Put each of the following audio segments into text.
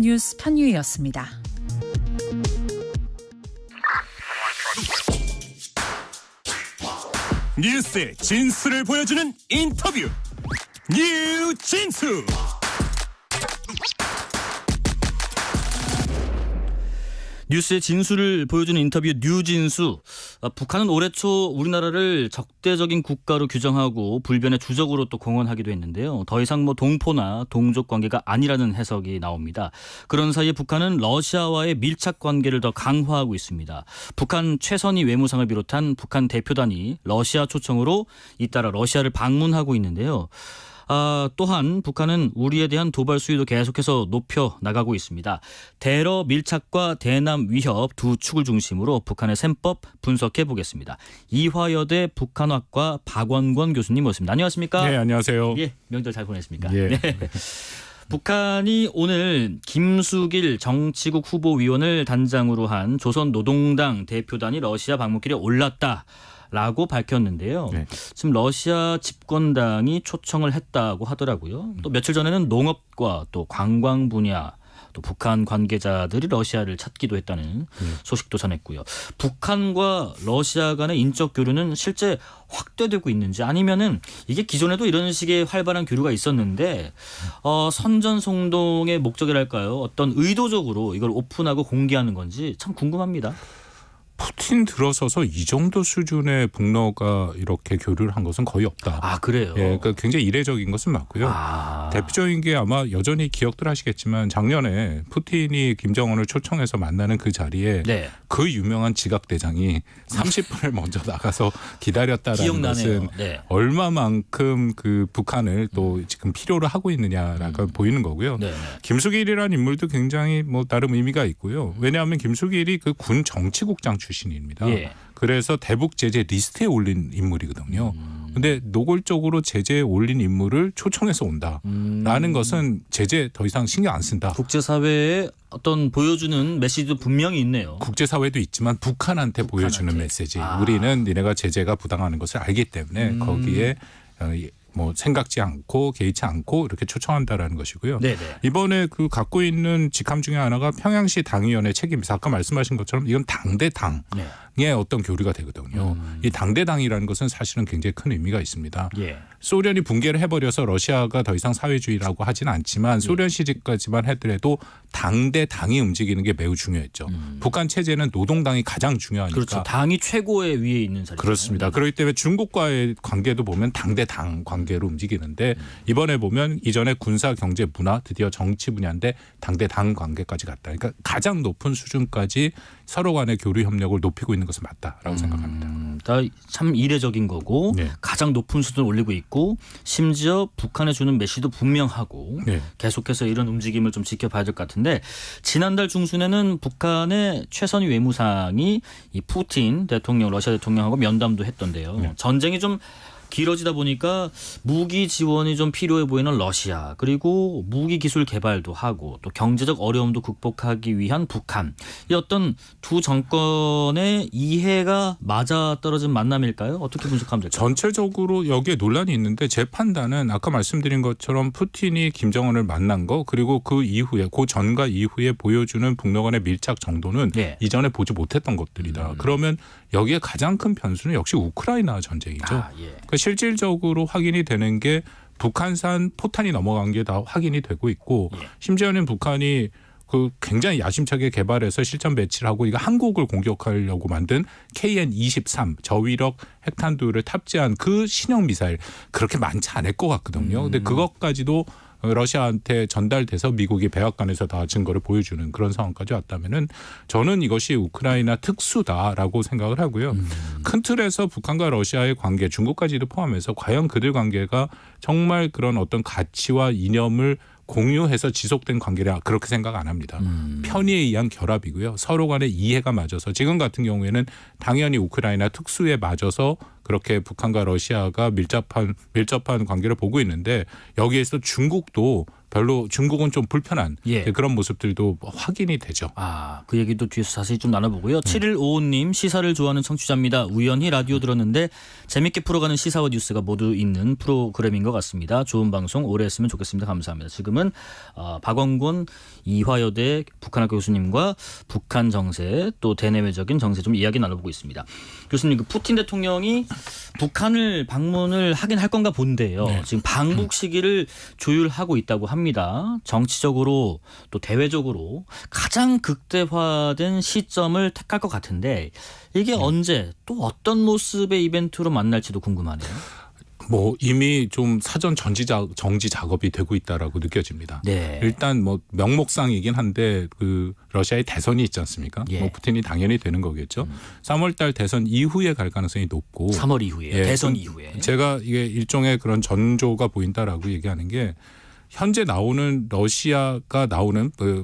뉴스 판유였습니다. 뉴스의 진수를 보여주는 인터뷰 뉴진수. 뉴스의 진수를 보여주는 인터뷰 뉴진수. 북한은 올해 초 우리나라를 적대적인 국가로 규정하고 불변의 주적으로 또 공언하기도 했는데요. 더 이상 동포나 동족 관계가 아니라는 해석이 나옵니다. 그런 사이에 북한은 러시아와의 밀착 관계를 더 강화하고 있습니다. 북한 최선희 외무상을 비롯한 북한 대표단이 러시아 초청으로 잇따라 러시아를 방문하고 있는데요. 또한 북한은 우리에 대한 도발 수위도 계속해서 높여 나가고 있습니다. 대러 밀착과 대남 위협 두 축을 중심으로 북한의 셈법 분석해 보겠습니다. 이화여대 북한학과 박원권 교수님 모셨습니다. 안녕하십니까? 네, 안녕하세요. 예, 명절 잘 보냈습니까? 예. 네. 북한이 오늘 김수길 정치국 후보위원을 단장으로 한 조선노동당 대표단이 러시아 방문길에 올랐다 라고 밝혔는데요. 네. 지금 러시아 집권당이 초청을 했다고 하더라고요. 또 며칠 전에는 농업과 또 관광 분야 또 북한 관계자들이 러시아를 찾기도 했다는 소식도 전했고요. 북한과 러시아 간의 인적 교류는 실제 확대되고 있는지 아니면은 이게 기존에도 이런 식의 활발한 교류가 있었는데 선전송동의 목적이랄까요? 어떤 의도적으로 이걸 오픈하고 공개하는 건지 참 궁금합니다. 푸틴 들어서서 이 정도 수준의 북러가 이렇게 교류를 한 것은 거의 없다. 아, 그래요? 예, 그러니까 굉장히 이례적인 것은 맞고요. 대표적인 게 아마 여전히 기억들 하시겠지만 작년에 푸틴이 김정은을 초청해서 만나는 그 자리에 네. 그 유명한 지각대장이 30분을 먼저 나가서 기다렸다라는 기억나네요. 것은 네. 얼마만큼 그 북한을 또 지금 필요로 하고 있느냐라고 보이는 거고요. 네. 김수길이라는 인물도 굉장히 나름 의미가 있고요. 왜냐하면 김수길이 그 군 정치국장 출신입니다. 예. 그래서 대북 제재 리스트에 올린 인물이거든요. 근데 노골적으로 제재에 올린 인물을 초청해서 온다라는 것은 제재 더 이상 신경 안 쓴다. 국제사회에 어떤 보여주는 메시지도 분명히 있네요. 국제사회도 있지만 북한한테 보여주는 메시지. 우리는 니네가 제재가 부당하는 것을 알기 때문에 거기에 생각지 않고 개의치 않고 이렇게 초청한다라는 것이고요. 네네. 이번에 그 갖고 있는 직함 중에 하나가 평양시 당위원회 책임이사. 아까 말씀하신 것처럼 이건 당 대 당의 어떤 교류가 되거든요. 이 당 대 당이라는 것은 사실은 굉장히 큰 의미가 있습니다. 예. 소련이 붕괴를 해버려서 러시아가 더 이상 사회주의라고 하진 않지만 소련 시절까지만 하더라도 당 대 당이 움직이는 게 매우 중요했죠. 북한 체제는 노동당이 가장 중요하니까. 그렇죠. 당이 최고의 위에 있는 자리죠. 그렇습니다. 그렇기 때문에 중국과의 관계도 보면 당 대 당 관계로 움직이는데 이번에 보면 이전에 군사, 경제, 문화 드디어 정치 분야인데 당 대 당 관계까지 갔다. 그러니까 가장 높은 수준까지 서로 간의 교류 협력을 높이고 있는 것은 맞다라고 생각합니다. 다 참 이례적인 거고 네. 가장 높은 수준을 올리고 있고 심지어 북한에 주는 메시지도 분명하고 네. 계속해서 이런 움직임을 좀 지켜봐야 될 것 같은데 지난달 중순에는 북한의 최선희 외무상이 이 푸틴 대통령 러시아 대통령하고 면담도 했던데요. 네. 전쟁이 좀 길어지다 보니까 무기 지원이 좀 필요해 보이는 러시아 그리고 무기 기술 개발도 하고 또 경제적 어려움도 극복하기 위한 북한 이 어떤 두 정권의 이해가 맞아떨어진 만남일까요? 어떻게 분석하면 될까요? 전체적으로 여기에 논란이 있는데 제 판단은 아까 말씀드린 것처럼 푸틴이 김정은을 만난 거 그리고 그 이후에 그 전과 이후에 보여주는 북러 간의 밀착 정도는 네. 이전에 보지 못했던 것들이다. 그러면 여기에 가장 큰 변수는 역시 우크라이나 전쟁이죠. 예. 그러니까 실질적으로 확인이 되는 게 북한산 포탄이 넘어간 게 다 확인이 되고 있고 심지어는 북한이 그 굉장히 야심차게 개발해서 실전 배치를 하고 이거 한국을 공격하려고 만든 KN-23 저위력 핵탄두를 탑재한 그 신형 미사일 그렇게 많지 않을 것 같거든요. 근데 그것까지도 러시아한테 전달돼서 미국이 백악관에서 다 증거를 보여주는 그런 상황까지 왔다면은 저는 이것이 우크라이나 특수다라고 생각을 하고요. 큰 틀에서 북한과 러시아의 관계, 중국까지도 포함해서 과연 그들 관계가 정말 그런 어떤 가치와 이념을 공유해서 지속된 관계라 그렇게 생각 안 합니다. 편의에 의한 결합이고요. 서로 간의 이해가 맞아서 지금 같은 경우에는 당연히 우크라이나 특수에 맞아서 그렇게 북한과 러시아가 밀접한 관계를 보고 있는데 여기에서 중국도 별로 중국은 좀 불편한 그런 모습들도 확인이 되죠. 그 얘기도 뒤에서 자세히 좀 나눠보고요. 7155님 시사를 좋아하는 청취자입니다. 우연히 라디오 들었는데 재밌게 풀어가는 시사와 뉴스가 모두 있는 프로그램인 것 같습니다. 좋은 방송 오래 했으면 좋겠습니다. 감사합니다. 지금은 박원곤 이화여대 북한학교 교수님과 북한 정세 또 대내외적인 정세 좀 이야기 나눠보고 있습니다. 교수님, 그 푸틴 대통령이 북한을 방문을 하긴 할 건가 본데요. 지금 방북 시기를 조율하고 있다고 합니다. 정치적으로 또 대외적으로 가장 극대화된 시점을 택할 것 같은데 이게 언제 또 어떤 모습의 이벤트로 만날지도 궁금하네요. 이미 좀 사전 정지 작업이 되고 있다라고 느껴집니다. 네. 일단 명목상이긴 한데 그 러시아의 대선이 있지 않습니까? 푸틴이 당연히 되는 거겠죠. 3월달 대선 이후에 갈 가능성이 높고 3월 이후에 대선 이후에 제가 이게 일종의 그런 전조가 보인다라고 얘기하는 게 현재 나오는 러시아가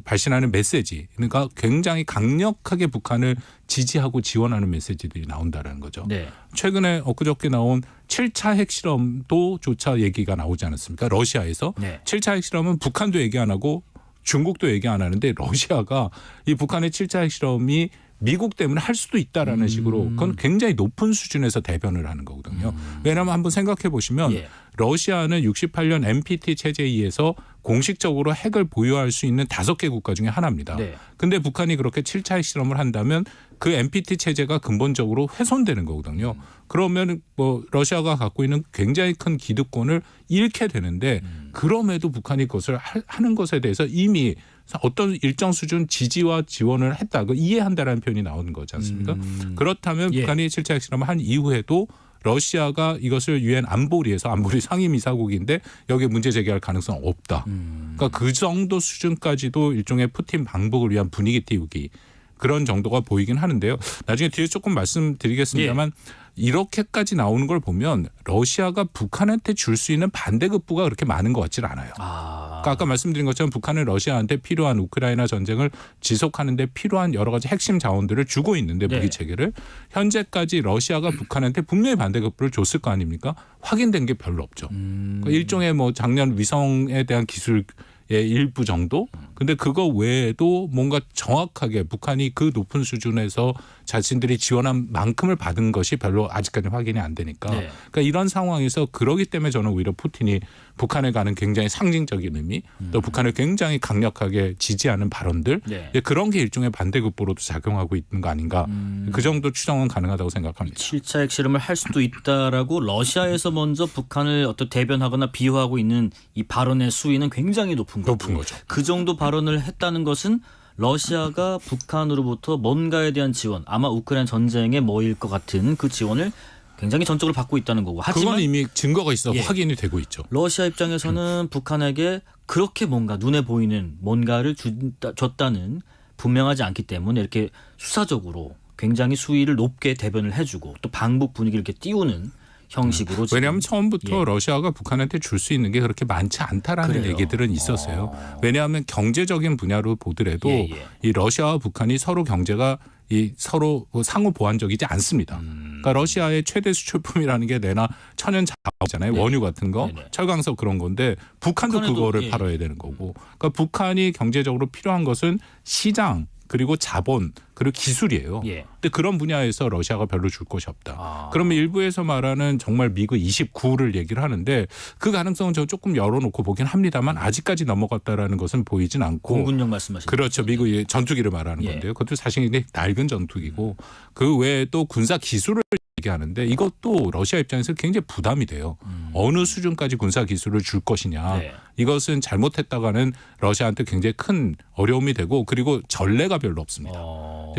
발신하는 메시지, 그러니까 굉장히 강력하게 북한을 지지하고 지원하는 메시지들이 나온다는 거죠. 최근에 엊그저께 나온 7차 핵실험도조차 얘기가 나오지 않았습니까? 러시아에서 7차 핵실험은 북한도 얘기 안 하고 중국도 얘기 안 하는데 러시아가 이 북한의 7차 핵실험이 미국 때문에 할 수도 있다라는 식으로 그건 굉장히 높은 수준에서 대변을 하는 거거든요. 왜냐하면 한번 생각해 보시면 러시아는 68년 NPT 체제에 의해서 공식적으로 핵을 보유할 수 있는 5개 국가 중에 하나입니다. 근데 북한이 그렇게 7차 핵실험을 한다면 그 NPT 체제가 근본적으로 훼손되는 거거든요. 그러면 러시아가 갖고 있는 굉장히 큰 기득권을 잃게 되는데 그럼에도 북한이 그것을 하는 것에 대해서 이미 어떤 일정 수준 지지와 지원을 했다. 이해한다라는 표현이 나오는 거지 않습니까? 그렇다면 북한이 7차 핵실험을 한 이후에도 러시아가 이것을 유엔 안보리에서 안보리 상임이사국인데 여기에 문제 제기할 가능성은 없다. 그러니까 그 정도 수준까지도 일종의 푸틴 방북을 위한 분위기 띄우기 그런 정도가 보이긴 하는데요. 나중에 뒤에 조금 말씀드리겠습니다만 이렇게까지 나오는 걸 보면 러시아가 북한한테 줄 수 있는 반대급부가 그렇게 많은 것 같지는 않아요. 그러니까 아까 말씀드린 것처럼 북한은 러시아한테 필요한 우크라이나 전쟁을 지속하는 데 필요한 여러 가지 핵심 자원들을 주고 있는데 무기체계를 현재까지 러시아가 북한한테 분명히 반대급부를 줬을 거 아닙니까? 확인된 게 별로 없죠. 그러니까 일종의 작년 위성에 대한 기술 일부 정도? 근데 그거 외에도 뭔가 정확하게 북한이 그 높은 수준에서 자신들이 지원한 만큼을 받은 것이 별로 아직까지 확인이 안 되니까. 그러니까 이런 상황에서 그러기 때문에 저는 오히려 푸틴이 북한에 가는 굉장히 상징적인 의미 또 북한을 굉장히 강력하게 지지하는 발언들 그런 게 일종의 반대급부로도 작용하고 있는 거 아닌가. 그 정도 추정은 가능하다고 생각합니다. 7차 핵실험을 할 수도 있다라고 러시아에서 먼저 북한을 어떤 대변하거나 비호하고 있는 이 발언의 수위는 굉장히 높은 거죠. 그 정도 발언을 했다는 것은 러시아가 북한으로부터 뭔가에 대한 지원, 아마 우크라이나 전쟁에 모일 것 같은 그 지원을 굉장히 전적으로 받고 있다는 거고. 하지만 그건 이미 증거가 있어 확인이 되고 있죠. 러시아 입장에서는 북한에게 그렇게 뭔가 눈에 보이는 뭔가를 줬다는 분명하지 않기 때문에 이렇게 수사적으로 굉장히 수위를 높게 대변을 해주고 또 방북 분위기를 이렇게 띄우는 형식으로. 왜냐하면 처음부터 러시아가 북한한테 줄 수 있는 게 그렇게 많지 않다라는 얘기들은 있었어요. 왜냐하면 경제적인 분야로 보더라도 이 러시아와 북한이 서로 경제가 서로 상호 보완적이지 않습니다. 그러니까 러시아의 최대 수출품이라는 게 내나 천연 자원이잖아요. 원유 같은 거, 철강석 그런 건데 북한도 그거를 팔아야 되는 거고. 그러니까 북한이 경제적으로 필요한 것은 시장 그리고 자본 그리고 기술이에요. 근데 그런 분야에서 러시아가 별로 줄 것이 없다. 그러면 일부에서 말하는 정말 미그 29를 얘기를 하는데 그 가능성은 저 조금 열어놓고 보긴 합니다만 아직까지 넘어갔다라는 것은 보이진 않고. 공군용 말씀하시는 그렇죠. 미그 전투기를 말하는 건데요. 그것도 사실 낡은 전투기고 그 외에 또 군사 기술을 얘기하는데 이것도 러시아 입장에서 굉장히 부담이 돼요. 어느 수준까지 군사 기술을 줄 것이냐. 이것은 잘못했다가는 러시아한테 굉장히 큰 어려움이 되고 그리고 전례가 별로 없습니다.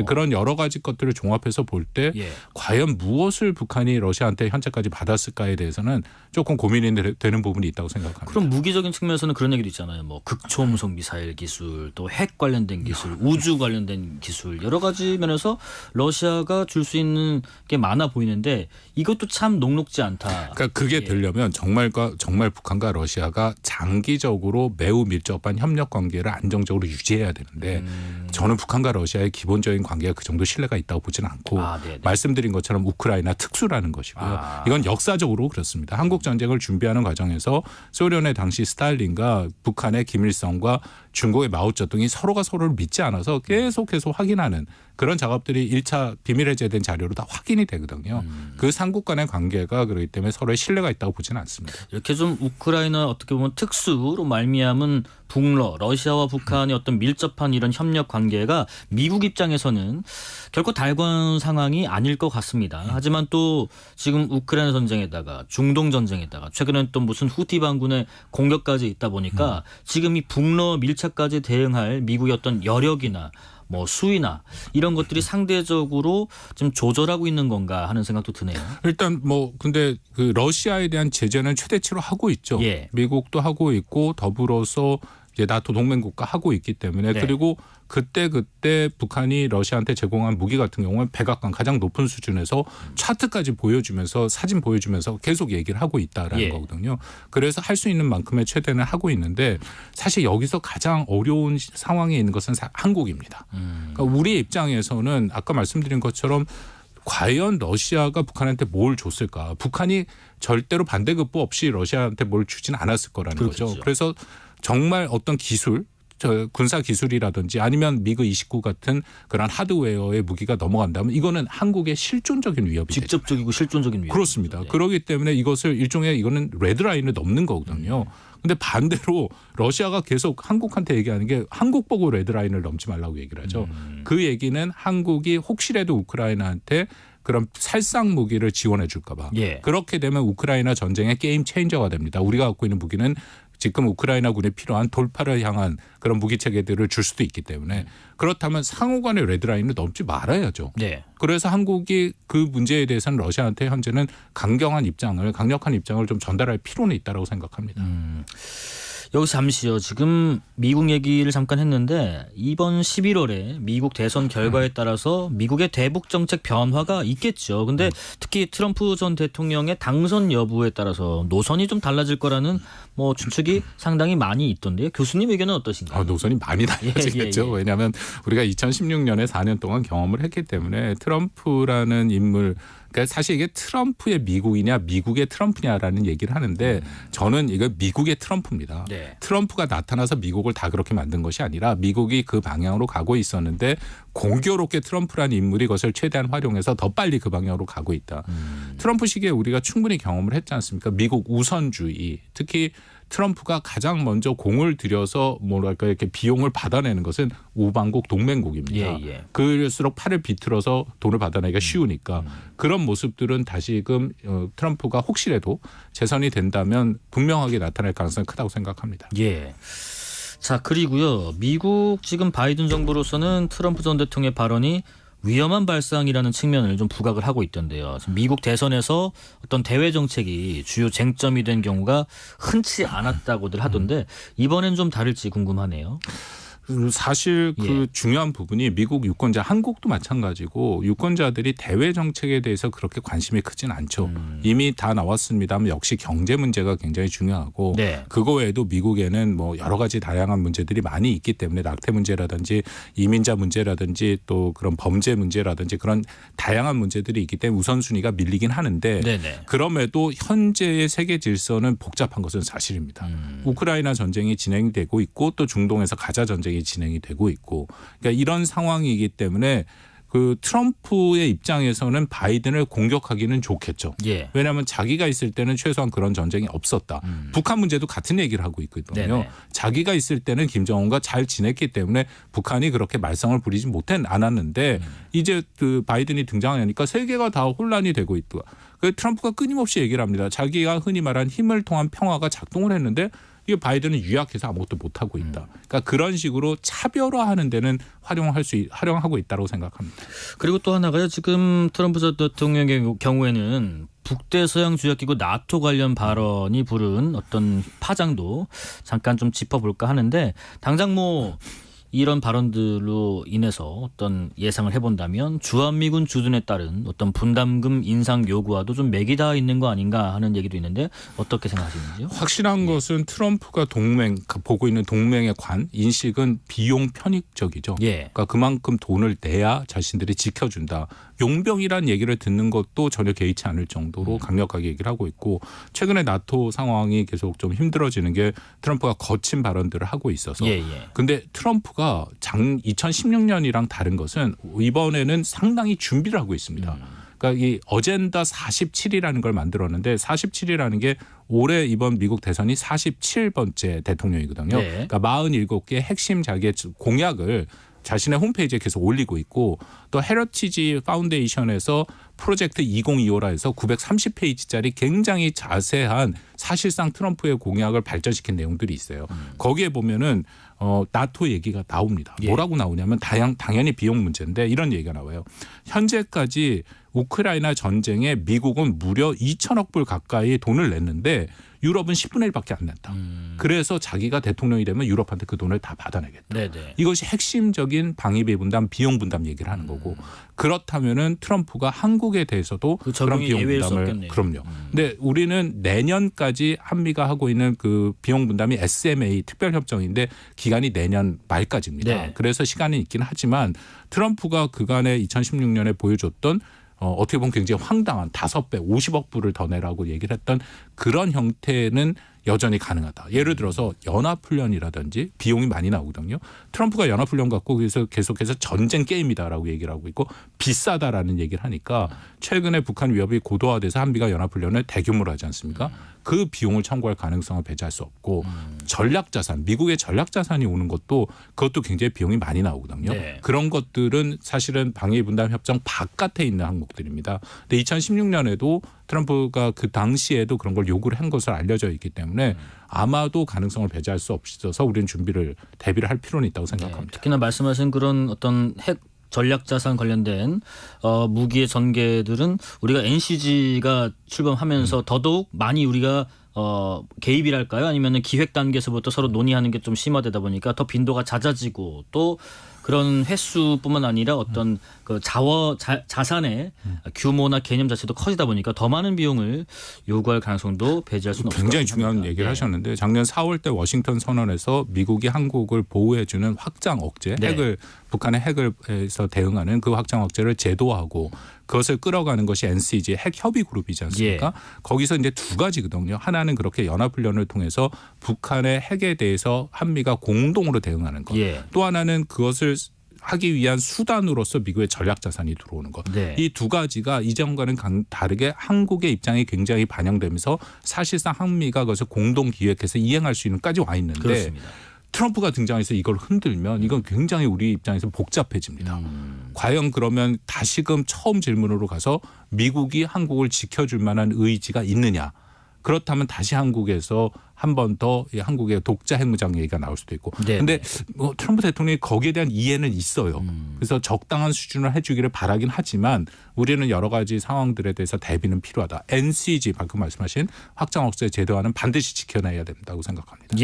그런 여러 가지 것들을 종합해서 볼 때 과연 무엇을 북한이 러시아한테 현재까지 받았을까에 대해서는 조금 고민이 되는 부분이 있다고 생각합니다. 그럼 무기적인 측면에서는 그런 얘기도 있잖아요. 극초음속 미사일 기술, 또 핵 관련된 기술, 우주 관련된 기술 여러 가지 면에서 러시아가 줄 수 있는 게 많아 보이는데 이것도 참 녹록지 않다. 그러니까 그게 되려면 정말 북한과 러시아가 장기적으로 매우 밀접한 협력 관계를 안정적으로 유지해야 되는데 저는 북한과 러시아의 기본적인 관계가 그 정도 신뢰가 있다고 보지는 않고 말씀드린 것처럼 우크라이나 특수라는 것이고요. 이건 역사적으로 그렇습니다. 한국 전쟁을 준비하는 과정에서 소련의 당시 스탈린과 북한의 김일성과 중국의 마오쩌둥이 서로가 서로를 믿지 않아서 계속해서 확인하는 그런 작업들이 1차 비밀 해제된 자료로 다 확인이 되거든요. 그 삼국 간의 관계가 그렇기 때문에 서로의 신뢰가 있다고 보지는 않습니다. 이렇게 좀 우크라이나 어떻게 보면 특수로 말미암은 북러, 러시아와 북한의 어떤 밀접한 이런 협력 관계가 미국 입장에서는 결코 달관 상황이 아닐 것 같습니다. 하지만 또 지금 우크라이나 전쟁에다가 중동 전쟁에다가 최근엔 또 무슨 후티 반군의 공격까지 있다 보니까 지금 이 북러 밀착까지 대응할 미국의 어떤 여력이나 뭐 수위나 이런 것들이 상대적으로 좀 조절하고 있는 건가 하는 생각도 드네요. 일단 뭐 근데 그 러시아에 대한 제재는 최대치로 하고 있죠. 예. 미국도 하고 있고 더불어서 이제 나토 동맹국가 하고 있기 때문에 그리고 그때 북한이 러시아한테 제공한 무기 같은 경우는 백악관 가장 높은 수준에서 차트까지 보여주면서 사진 보여주면서 계속 얘기를 하고 있다라는 거거든요. 그래서 할 수 있는 만큼의 최대는 하고 있는데 사실 여기서 가장 어려운 상황에 있는 것은 한국입니다. 그러니까 우리 입장에서는 아까 말씀드린 것처럼 과연 러시아가 북한한테 뭘 줬을까? 북한이 절대로 반대급부 없이 러시아한테 뭘 주진 않았을 거라는 거죠. 그래서 정말 어떤 기술 군사 기술이라든지 아니면 미그 29 같은 그런 하드웨어의 무기가 넘어간다면 이거는 한국의 실존적인 위협이 직접적이고 실존적인 위협. 그렇습니다. 네. 그렇기 때문에 이것을 일종의 이거는 레드라인을 넘는 거거든요. 근데 반대로 러시아가 계속 한국한테 얘기하는 게 한국 보고 레드라인을 넘지 말라고 얘기를 하죠. 그 얘기는 한국이 혹시라도 우크라이나한테 그런 살상 무기를 지원해 줄까 봐. 그렇게 되면 우크라이나 전쟁의 게임 체인저가 됩니다. 우리가 갖고 있는 무기는 지금 우크라이나 군에 필요한 돌파를 향한 그런 무기 체계들을 줄 수도 있기 때문에 그렇다면 상호 간의 레드라인을 넘지 말아야죠. 그래서 한국이 그 문제에 대해서는 러시아한테 현재는 강력한 입장을 좀 전달할 필요는 있다고 생각합니다. 여기서 잠시요. 지금 미국 얘기를 잠깐 했는데 이번 11월에 미국 대선 결과에 따라서 미국의 대북 정책 변화가 있겠죠. 근데 특히 트럼프 전 대통령의 당선 여부에 따라서 노선이 좀 달라질 거라는 뭐 추측이 상당히 많이 있던데요. 교수님 의견은 어떠신가요? 노선이 많이 달라지겠죠. 왜냐하면 우리가 2016년에 4년 동안 경험을 했기 때문에 트럼프라는 인물 그러니까 사실 이게 트럼프의 미국이냐 미국의 트럼프냐라는 얘기를 하는데 저는 이거 미국의 트럼프입니다. 트럼프가 나타나서 미국을 다 그렇게 만든 것이 아니라 미국이 그 방향으로 가고 있었는데 공교롭게 트럼프라는 인물이 그것을 최대한 활용해서 더 빨리 그 방향으로 가고 있다. 트럼프 시기에 우리가 충분히 경험을 했지 않습니까? 미국 우선주의 특히 트럼프가 가장 먼저 공을 들여서 뭐랄까 이렇게 비용을 받아내는 것은 우방국 동맹국입니다. 그럴수록 팔을 비틀어서 돈을 받아내기가 쉬우니까 그런 모습들은 다시금 트럼프가 혹시라도 재선이 된다면 분명하게 나타날 가능성이 크다고 생각합니다. 자 그리고요. 미국 지금 바이든 정부로서는 트럼프 전 대통령의 발언이 위험한 발상이라는 측면을 좀 부각을 하고 있던데요. 미국 대선에서 어떤 대외 정책이 주요 쟁점이 된 경우가 흔치 않았다고들 하던데 이번엔 좀 다를지 궁금하네요. 사실 그 중요한 부분이 미국 유권자 한국도 마찬가지고 유권자들이 대외 정책에 대해서 그렇게 관심이 크진 않죠. 이미 다 나왔습니다만 역시 경제 문제가 굉장히 중요하고 그거 외에도 미국에는 뭐 여러 가지 다양한 문제들이 많이 있기 때문에 낙태 문제라든지 이민자 문제라든지 또 그런 범죄 문제라든지 그런 다양한 문제들이 있기 때문에 우선순위가 밀리긴 하는데 그럼에도 현재의 세계 질서는 복잡한 것은 사실입니다. 우크라이나 전쟁이 진행되고 있고 또 중동에서 가자 전쟁이 진행이 되고 있고 그러니까 이런 상황이기 때문에 그 트럼프의 입장에서는 바이든을 공격하기는 좋겠죠. 왜냐하면 자기가 있을 때는 최소한 그런 전쟁이 없었다. 북한 문제도 같은 얘기를 하고 있거든요. 자기가 있을 때는 김정은과 잘 지냈기 때문에 북한이 그렇게 말썽을 부리지 않았는데 이제 그 바이든이 등장하니까 세계가 다 혼란이 되고 있다. 그 트럼프가 끊임없이 얘기를 합니다. 자기가 흔히 말한 힘을 통한 평화가 작동을 했는데 이게 바이든은 유약해서 아무것도 못하고 있다. 그러니까 그런 식으로 차별화하는 데는 활용하고 있다고 생각합니다. 그리고 또 하나가요. 지금 트럼프 전 대통령의 경우에는 북대서양 조약기구 나토 관련 발언이 부른 어떤 파장도 잠깐 좀 짚어볼까 하는데 당장 뭐 이런 발언들로 인해서 어떤 예상을 해본다면 주한미군 주둔에 따른 어떤 분담금 인상 요구와도 좀 맥이 닿아 있는 거 아닌가 하는 얘기도 있는데 어떻게 생각하시는지요? 확실한 것은 트럼프가 보고 있는 동맹의 인식은 비용 편익적이죠. 예. 그러니까 그만큼 돈을 내야 자신들이 지켜준다. 용병이란 얘기를 듣는 것도 전혀 개의치 않을 정도로 강력하게 얘기를 하고 있고 최근에 나토 상황이 계속 좀 힘들어지는 게 트럼프가 거친 발언들을 하고 있어서 근데 트럼프가 2016년이랑 다른 것은 이번에는 상당히 준비를 하고 있습니다. 그러니까 이 어젠다 47이라는 걸 만들었는데 47이라는 게 올해 이번 미국 대선이 47번째 대통령이거든요. 네. 그러니까 47개의 핵심 자기의 공약을 자신의 홈페이지에 계속 올리고 있고 또 헤리티지 파운데이션에서 프로젝트 2025라 해서 930페이지짜리 굉장히 자세한 사실상 트럼프의 공약을 발전시킨 내용들이 있어요. 거기에 보면은 나토 얘기가 나옵니다. 뭐라고 나오냐면 당연히 비용 문제인데 이런 얘기가 나와요. 현재까지 우크라이나 전쟁에 미국은 무려 2천억 불 가까이 돈을 냈는데 유럽은 10분의 1밖에 안 냈다. 그래서 자기가 대통령이 되면 유럽한테 그 돈을 다 받아내겠다. 네네. 이것이 핵심적인 방위비 분담, 비용 분담 얘기를 하는 거고 그렇다면은 트럼프가 한국에 대해서도 그런 비용 분담을 그럼요. 근데 우리는 내년까지 한미가 하고 있는 그 비용 분담이 SMA 특별협정인데 기간이 내년 말까지입니다. 네. 그래서 시간이 있긴 하지만 트럼프가 그간에 2016년에 보여줬던 어떻게 보면 굉장히 황당한 5배 50억 불을 더 내라고 얘기를 했던 그런 형태는 여전히 가능하다. 예를 들어서 연합훈련이라든지 비용이 많이 나오거든요. 트럼프가 연합훈련 갖고 그래서 계속해서 전쟁 게임이다라고 얘기를 하고 있고 비싸다라는 얘기를 하니까 최근에 북한 위협이 고도화돼서 한미가 연합훈련을 대규모로 하지 않습니까? 그 비용을 청구할 가능성을 배제할 수 없고 전략자산, 미국의 전략자산이 오는 것도 그것도 굉장히 비용이 많이 나오거든요. 네. 그런 것들은 사실은 방위분담협정 바깥에 있는 항목들입니다. 근데 2016년에도 트럼프가 그 당시에도 그런 걸 요구를 한 것으로 알려져 있기 때문에 아마도 가능성을 배제할 수 없어서 우리는 대비를 할 필요는 있다고 생각합니다. 네, 특히나 말씀하신 그런 어떤 핵 전략자산 관련된 무기의 전개들은 우리가 NCG가 출범하면서 더더욱 많이 우리가 개입이랄까요? 아니면 기획 단계에서부터 서로 논의하는 게 좀 심화되다 보니까 더 빈도가 잦아지고 또 그런 횟수뿐만 아니라 어떤 그 자산의 규모나 개념 자체도 커지다 보니까 더 많은 비용을 요구할 가능성도 배제할 수는 없을 것 같습니다. 굉장히 중요한 얘기를 하셨는데 작년 4월 때 워싱턴 선언에서 미국이 한국을 보호해주는 확장 억제, 핵을 북한의 핵을에서 대응하는 그 확장 억제를 제도화하고 그것을 끌어가는 것이 NCG 핵 협의 그룹이지 않습니까? 거기서 이제 두 가지거든요. 하나는 그렇게 연합훈련을 통해서 북한의 핵에 대해서 한미가 공동으로 대응하는 것. 또 하나는 그것을 하기 위한 수단으로서 미국의 전략자산이 들어오는 것. 이 두 가지가 이전과는 다르게 한국의 입장이 굉장히 반영되면서 사실상 한미가 그것을 공동 기획해서 이행할 수 있는까지 와 있는데 그렇습니다. 트럼프가 등장해서 이걸 흔들면 이건 굉장히 우리 입장에서 복잡해집니다. 과연 그러면 다시금 처음 질문으로 가서 미국이 한국을 지켜줄 만한 의지가 있느냐. 그렇다면 다시 한국에서 한 번 더 한국의 독자 핵무장 얘기가 나올 수도 있고. 그런데 트럼프 대통령이 거기에 대한 이해는 있어요. 그래서 적당한 수준을 해주기를 바라긴 하지만 우리는 여러 가지 상황들에 대해서 대비는 필요하다. NCG 방금 말씀하신 확장 억제 제도화는 반드시 지켜내야 된다고 생각합니다.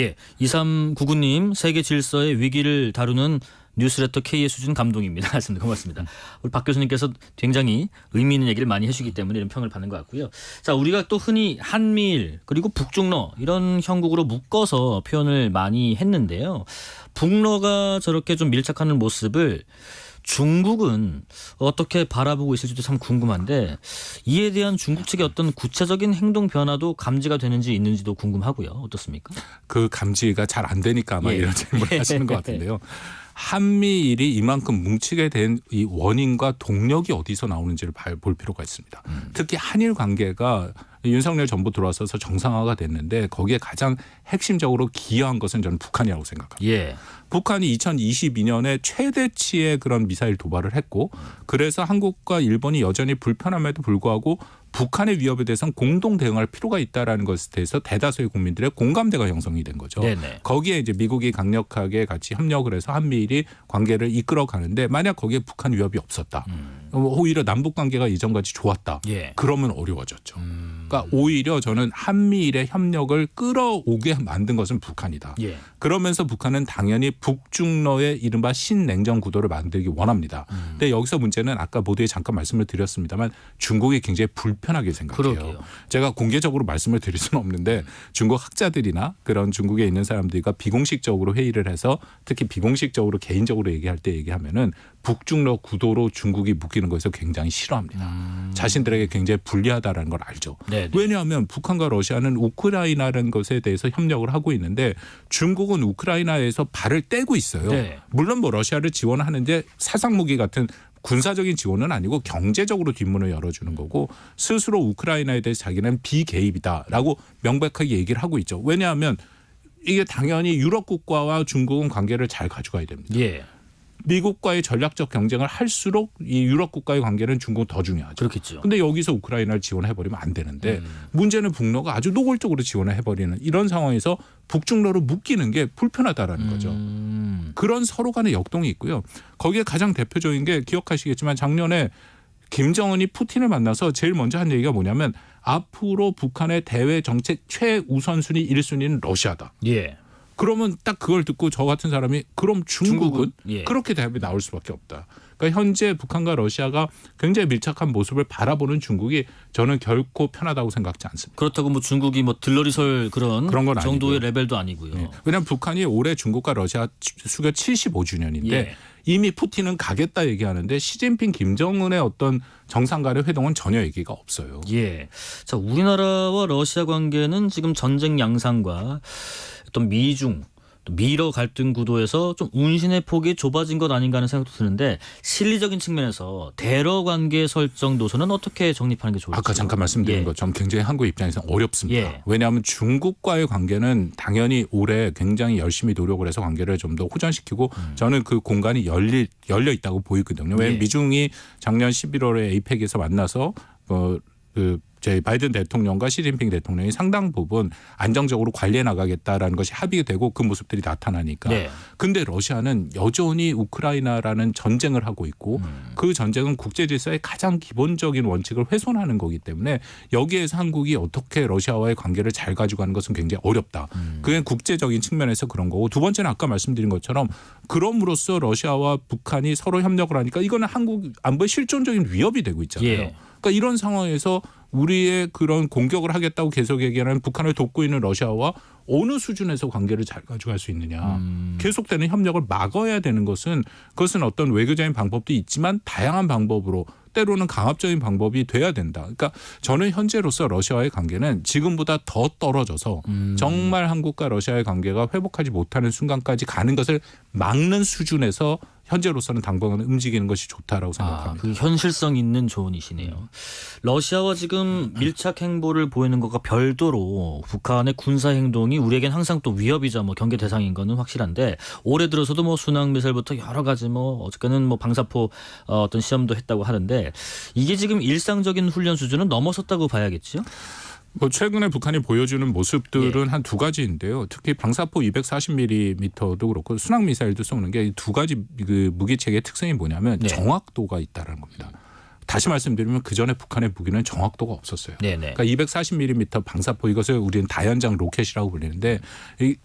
2399님 세계 질서의 위기를 다루는 뉴스레터 K의 수준 감동입니다. 말씀드 고맙습니다. 우리 박 교수님께서 굉장히 의미 있는 얘기를 많이 해주기 때문에 이런 평을 받는 것 같고요. 자, 우리가 또 흔히 한미일 그리고 북중러 이런 형국으로 묶어서 표현을 많이 했는데요. 북러가 저렇게 좀 밀착하는 모습을 중국은 어떻게 바라보고 있을지도 참 궁금한데 이에 대한 중국 측의 어떤 구체적인 행동 변화도 감지가 되는지 있는지도 궁금하고요. 어떻습니까? 그 감지가 잘 안 되니까 아마 이런 질문을 하시는 것 같은데요. 한미일이 이만큼 뭉치게 된 이 원인과 동력이 어디서 나오는지를 볼 필요가 있습니다. 특히 한일 관계가 윤석열 정부 들어와서 정상화가 됐는데 거기에 가장 핵심적으로 기여한 것은 저는 북한이라고 생각합니다. 북한이 2022년에 최대치의 그런 미사일 도발을 했고 그래서 한국과 일본이 여전히 불편함에도 불구하고 북한의 위협에 대해서는 공동 대응할 필요가 있다라는 것에 대해서 대다수의 국민들의 공감대가 형성이 된 거죠. 거기에 이제 미국이 강력하게 같이 협력을 해서 한미일이 관계를 이끌어 가는데 만약 거기에 북한 위협이 없었다. 오히려 남북 관계가 이전같이 좋았다. 그러면 어려워졌죠. 그러니까 오히려 저는 한미일의 협력을 끌어오게 만든 것은 북한이다. 예. 그러면서 북한은 당연히 북중러의 이른바 신냉전 구도를 만들기 원합니다. 근데 여기서 문제는 아까 보도에 잠깐 말씀을 드렸습니다만 중국이 굉장히 불편하게 생각해요. 그러게요. 제가 공개적으로 말씀을 드릴 수는 없는데 중국 학자들이나 그런 중국에 있는 사람들과 비공식적으로 회의를 해서 특히 비공식적으로 개인적으로 얘기할 때 얘기하면은 북중러 구도로 중국이 묶이는 것에서 굉장히 싫어합니다. 자신들에게 굉장히 불리하다라는 걸 알죠. 네네. 왜냐하면 북한과 러시아는 우크라이나라는 것에 대해서 협력을 하고 있는데 중국은 우크라이나에서 발을 떼고 있어요. 네. 물론 뭐 러시아를 지원하는데 사상무기 같은 군사적인 지원은 아니고 경제적으로 뒷문을 열어주는 거고 스스로 우크라이나에 대해서 자기는 비개입이다라고 명백하게 얘기를 하고 있죠. 왜냐하면 이게 당연히 유럽 국가와 중국은 관계를 잘 가져가야 됩니다. 예. 미국과의 전략적 경쟁을 할수록 이 유럽 국가의 관계는 중국은 더 중요하죠. 그렇겠죠. 근데 여기서 우크라이나를 지원해버리면 안 되는데 문제는 북러가 아주 노골적으로 지원을 해버리는 이런 상황에서 북중러로 묶이는 게 불편하다라는 거죠. 그런 서로 간의 역동이 있고요. 거기에 가장 대표적인 게 기억하시겠지만 작년에 김정은이 푸틴을 만나서 제일 먼저 한 얘기가 뭐냐면 앞으로 북한의 대외 정책 최우선순위 1순위는 러시아다. 예. 그러면 딱 그걸 듣고 저 같은 사람이 그럼 중국은 예. 그렇게 대답이 나올 수밖에 없다. 그러니까 현재 북한과 러시아가 굉장히 밀착한 모습을 바라보는 중국이 저는 결코 편하다고 생각지 않습니다. 그렇다고 뭐 중국이 뭐 들러리설 그런 건 정도의 아니고요. 레벨도 아니고요. 네. 왜냐하면 북한이 올해 중국과 러시아 수교 75주년인데 예. 이미 푸틴은 가겠다 얘기하는데 시진핑 김정은의 어떤 정상 간의 회동은 전혀 얘기가 없어요. 예. 자, 우리나라와 러시아 관계는 지금 전쟁 양상과 어떤 미중 또 미러 갈등 구도에서 좀 운신의 폭이 좁아진 것 아닌가 하는 생각도 드는데 실리적인 측면에서 대러 관계 설정 노선은 어떻게 정립하는 게 좋을까요? 아까 잠깐 말씀드린 예. 것처럼 굉장히 한국 입장에서 어렵습니다. 예. 왜냐하면 중국과의 관계는 당연히 올해 굉장히 열심히 노력을 해서 관계를 좀 더 호전시키고 저는 그 공간이 열려 있다고 보이거든요. 왜냐하면 예. 미중이 작년 11월에 에이펙에서 만나서 제 바이든 대통령과 시진핑 대통령이 상당 부분 안정적으로 관리해 나가겠다라는 것이 합의되고 그 모습들이 나타나니까. 네. 근데 러시아는 여전히 우크라이나라는 전쟁을 하고 있고 그 전쟁은 국제 질서의 가장 기본적인 원칙을 훼손하는 거기 때문에 여기에서 한국이 어떻게 러시아와의 관계를 잘 가져가는 것은 굉장히 어렵다. 그게 국제적인 측면에서 그런 거고 두 번째는 아까 말씀드린 것처럼 그럼으로써 러시아와 북한이 서로 협력을 하니까 이거는 한국 안보에 실존적인 위협이 되고 있잖아요. 예. 그러니까 이런 상황에서 우리의 그런 공격을 하겠다고 계속 얘기하는 북한을 돕고 있는 러시아와 어느 수준에서 관계를 잘 가져갈 수 있느냐. 계속되는 협력을 막아야 되는 것은 그것은 어떤 외교적인 방법도 있지만 다양한 방법으로 때로는 강압적인 방법이 돼야 된다. 그러니까 저는 현재로서 러시아와의 관계는 지금보다 더 떨어져서 정말 한국과 러시아의 관계가 회복하지 못하는 순간까지 가는 것을 막는 수준에서 현재로서는 당분간 움직이는 것이 좋다라고 생각합니다. 그 현실성 있는 조언이시네요. 러시아와 지금 밀착 행보를 보이는 것과 별도로 북한의 군사 행동이 우리에겐 항상 또 위협이자 뭐 경계 대상인 거는 확실한데 올해 들어서도 뭐 순항 미사일부터 여러 가지 뭐 어저께는 뭐 방사포 어떤 시험도 했다고 하는데 이게 지금 일상적인 훈련 수준은 넘어섰다고 봐야겠죠? 뭐 최근에 북한이 보여주는 모습들은 한 두 가지인데요. 특히 방사포 240mm도 그렇고 순항 미사일도 쏘는 게 두 가지 그 무기 체계의 특성이 뭐냐면 네. 정확도가 있다는 겁니다. 다시 말씀드리면 그 전에 북한의 무기는 정확도가 없었어요. 네네. 그러니까 240mm 방사포 이것을 우리는 다연장 로켓이라고 불리는데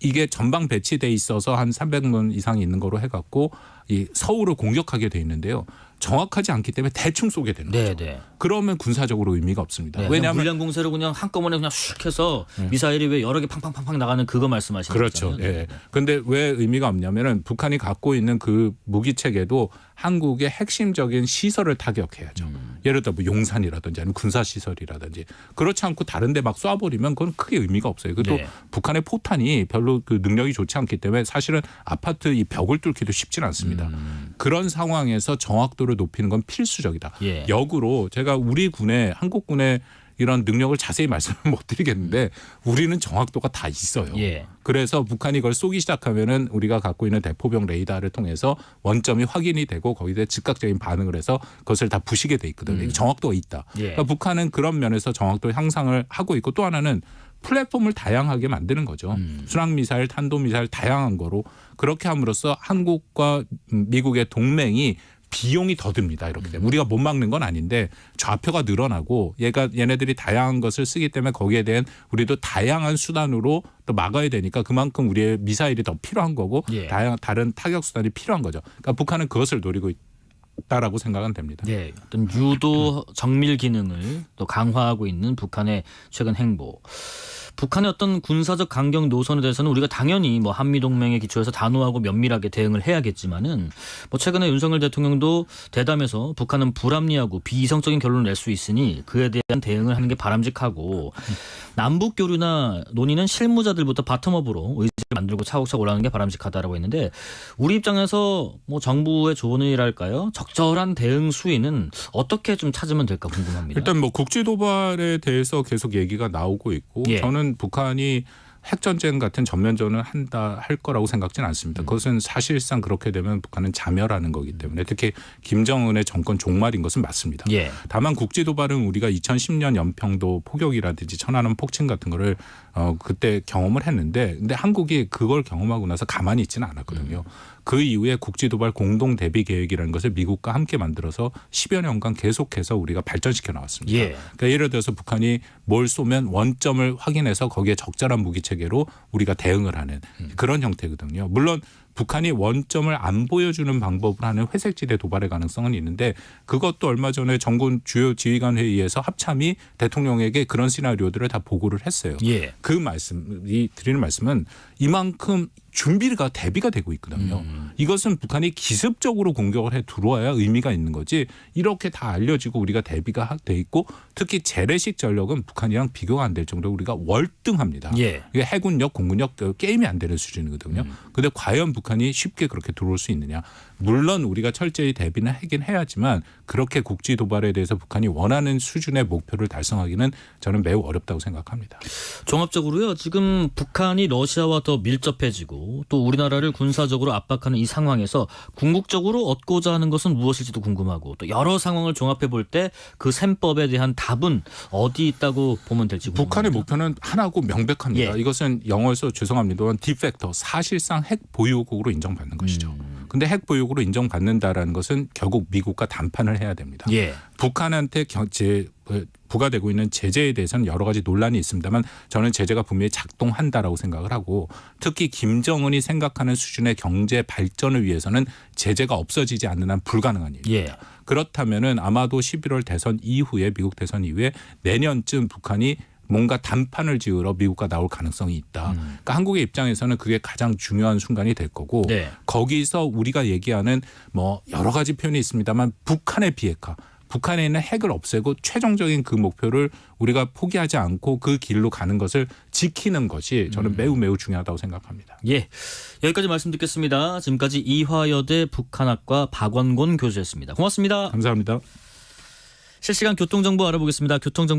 이게 전방 배치돼 있어서 한 300문 이상이 있는 거로 해갖고 이 서울을 공격하게 돼 있는데요. 정확하지 않기 때문에 대충 쏘게 되는 거죠. 네네. 그러면 군사적으로 의미가 없습니다. 네, 왜냐하면 물량 공세로 그냥 한꺼번에 그냥 슉 해서 미사일이 왜 여러 개 팡팡팡팡 나가는 그거 말씀하시는 그렇죠. 거잖아요. 예. 그런데 왜 의미가 없냐면은 북한이 갖고 있는 그 무기 체계도 한국의 핵심적인 시설을 타격해야죠. 예를 들어 뭐 용산이라든지 아니면 군사 시설이라든지 그렇지 않고 다른데 막 쏴버리면 그건 크게 의미가 없어요. 그리고 네. 북한의 포탄이 별로 그 능력이 좋지 않기 때문에 사실은 아파트 이 벽을 뚫기도 쉽지는 않습니다. 그런 상황에서 정확도를 높이는 건 필수적이다. 예. 역으로 제가 우리 군의 한국 군의 이런 능력을 자세히 말씀을 못 드리겠는데 우리는 정확도가 다 있어요. 예. 그래서 북한이 그걸 쏘기 시작하면은 우리가 갖고 있는 대포병 레이더를 통해서 원점이 확인이 되고 거기에 즉각적인 반응을 해서 그것을 다 부시게 돼 있거든요. 정확도가 있다. 예. 그러니까 북한은 그런 면에서 정확도 향상을 하고 있고 또 하나는 플랫폼을 다양하게 만드는 거죠. 순항미사일, 탄도미사일 다양한 거로 그렇게 함으로써 한국과 미국의 동맹이 비용이 더 듭니다. 이렇게 되면 우리가 못 막는 건 아닌데 좌표가 늘어나고 얘네들이 다양한 것을 쓰기 때문에 거기에 대한 우리도 다양한 수단으로 또 막아야 되니까 그만큼 우리의 미사일이 더 필요한 거고 예. 다른 타격 수단이 필요한 거죠. 그러니까 북한은 그것을 노리고 있다라고 생각은 됩니다. 네, 어떤 유도 정밀 기능을 또 강화하고 있는 북한의 최근 행보. 북한의 어떤 군사적 강경 노선에 대해서는 우리가 당연히 뭐 한미 동맹에 기초해서 단호하고 면밀하게 대응을 해야겠지만은 뭐 최근에 윤석열 대통령도 대담에서 북한은 불합리하고 비이성적인 결론을 낼 수 있으니 그에 대한 대응을 하는 게 바람직하고 남북 교류나 논의는 실무자들부터 바텀업으로 의지를 만들고 차곡차곡 올라가는 게 바람직하다라고 했는데 우리 입장에서 뭐 정부의 조언이랄까요? 적절한 대응 수위는 어떻게 좀 찾으면 될까 궁금합니다. 일단 뭐 국지 도발에 대해서 계속 얘기가 나오고 있고 예. 저는 북한이 핵전쟁 같은 전면전을 할 거라고 생각지는 않습니다. 그것은 사실상 그렇게 되면 북한은 자멸하는 거기 때문에 특히 김정은의 정권 종말인 것은 맞습니다. 예. 다만 국지 도발은 우리가 2010년 연평도 포격이라든지 천안함 폭침 같은 거를 그때 경험을 했는데 근데 한국이 그걸 경험하고 나서 가만히 있지는 않았거든요. 그 이후에 국지 도발 공동 대비 계획이라는 것을 미국과 함께 만들어서 10여 년간 계속해서 우리가 발전시켜 나왔습니다. 예. 그러니까 예를 들어서 북한이 뭘 쏘면 원점을 확인해서 거기에 적절한 무기 체계로 우리가 대응을 하는 그런 형태거든요. 물론 북한이 원점을 안 보여주는 방법을 하는 회색지대 도발의 가능성은 있는데 그것도 얼마 전에 정군 주요 지휘관 회의에서 합참이 대통령에게 그런 시나리오들을 다 보고를 했어요. 예. 그 드리는 말씀은 이만큼 준비가 대비가 되고 있거든요. 이것은 북한이 기습적으로 공격을 해 들어와야 의미가 있는 거지 이렇게 다 알려지고 우리가 대비가 돼 있고 특히 재래식 전력은 북한이랑 비교가 안 될 정도로 우리가 월등합니다. 예. 이게 해군력, 공군력 게임이 안 되는 수준이거든요. 그런데 과연 북한이 쉽게 그렇게 들어올 수 있느냐. 물론 우리가 철저히 대비는 하긴 해야지만 그렇게 국지 도발에 대해서 북한이 원하는 수준의 목표를 달성하기는 저는 매우 어렵다고 생각합니다. 종합적으로요. 지금 북한이 러시아와 더 밀접해지고 또 우리나라를 군사적으로 압박하는 이 상황에서 궁극적으로 얻고자 하는 것은 무엇일지도 궁금하고 또 여러 상황을 종합해 볼 때 그 셈법에 대한 답은 어디 있다고 보면 될지 궁금합니다. 북한의 목표는 하나고 명백합니다. 예. 이것은 영어에서 죄송합니다만 디팩터 사실상 핵 보유국으로 인정받는 것이죠. 그런데 핵 보유국으로 인정받는다라는 것은 결국 미국과 담판을 해야 됩니다. 예. 북한한테 부과되고 있는 제재에 대해서는 여러 가지 논란이 있습니다만 저는 제재가 분명히 작동한다라고 생각을 하고 특히 김정은이 생각하는 수준의 경제 발전을 위해서는 제재가 없어지지 않는 한 불가능한 일입니다. 예. 그렇다면은 아마도 11월 대선 이후에 미국 대선 이후에 내년쯤 북한이 뭔가 담판을 지으러 미국과 나올 가능성이 있다. 그러니까 한국의 입장에서는 그게 가장 중요한 순간이 될 거고 네. 거기서 우리가 얘기하는 뭐 여러 가지 표현이 있습니다만 북한의 비핵화. 북한에 있는 핵을 없애고 최종적인 그 목표를 우리가 포기하지 않고 그 길로 가는 것을 지키는 것이 저는 매우 중요하다고 생각합니다. 예, 여기까지 말씀 듣겠습니다. 지금까지 이화여대 북한학과 박원곤 교수였습니다. 고맙습니다. 감사합니다. 실시간 교통정보 알아보겠습니다. 교통정보